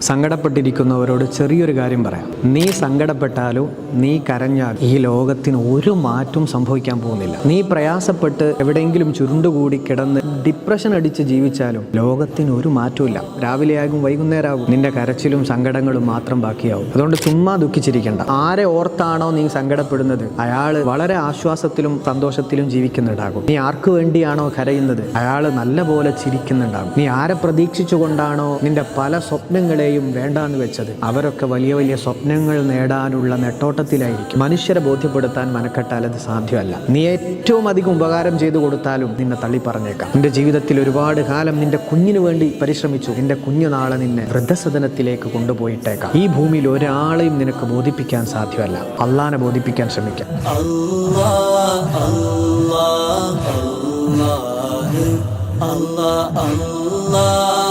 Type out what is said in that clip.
സങ്കടപ്പെട്ടിരിക്കുന്നവരോട് ചെറിയൊരു കാര്യം പറയാം. നീ സങ്കടപ്പെട്ടാലും നീ കരഞ്ഞാൽ ഈ ലോകത്തിന് ഒരു മാറ്റവും സംഭവിക്കാൻ പോകുന്നില്ല. നീ പ്രയാസപ്പെട്ട് എവിടെയെങ്കിലും ചുരുണ്ടുകൂടി കിടന്ന് ഡിപ്രഷൻ അടിച്ച് ജീവിച്ചാലും ലോകത്തിന് ഒരു മാറ്റവും ഇല്ല. രാവിലെയാകും വൈകുന്നേരമാകും, നിന്റെ കരച്ചിലും സങ്കടങ്ങളും മാത്രം ബാക്കിയാവും. അതുകൊണ്ട് ചുമ്മാ ദുഃഖിച്ചിരിക്കണ്ട. ആരെ ഓർത്താണോ നീ സങ്കടപ്പെടുന്നത് അയാള് വളരെ ആശ്വാസത്തിലും സന്തോഷത്തിലും ജീവിക്കുന്നുണ്ടാകും. നീ ആർക്ക് വേണ്ടിയാണോ കരയുന്നത് അയാള് നല്ല പോലെ ചിരിക്കുന്നുണ്ടാകും. നീ ആരെ പ്രതീക്ഷിച്ചുകൊണ്ടാണോ നിന്റെ പല സ്വപ്നങ്ങളെയും വേണ്ടാന്ന് വെച്ചത് അവരൊക്കെ വലിയ വലിയ സ്വപ്നങ്ങൾ നേടാനുള്ള നെട്ടോട്ടത്തിലായിരിക്കും. മനുഷ്യരെ ബോധ്യപ്പെടുത്താൻ മനക്കെട്ടാൽ അത് സാധ്യമല്ല. നീ ഏറ്റവും അധികം ഉപകാരം ചെയ്തു കൊടുത്താലും നിന്നെ തള്ളി പറഞ്ഞേക്കാം. നിന്റെ ജീവിതത്തിൽ ഒരുപാട് കാലം നിന്റെ കുഞ്ഞിനു വേണ്ടി പരിശ്രമിച്ചു. നിന്റെ കുഞ്ഞു നാളെ നിന്നെ വൃദ്ധസദനത്തിലേക്ക് കൊണ്ടുപോയിട്ടേക്കാം. ഈ ഭൂമിയിൽ ഒരാളെയും നിനക്ക് ബോധിപ്പിക്കാൻ സാധ്യമല്ല. അള്ളാനെ ബോധിപ്പിക്കാൻ ശ്രമിക്കാം. Allah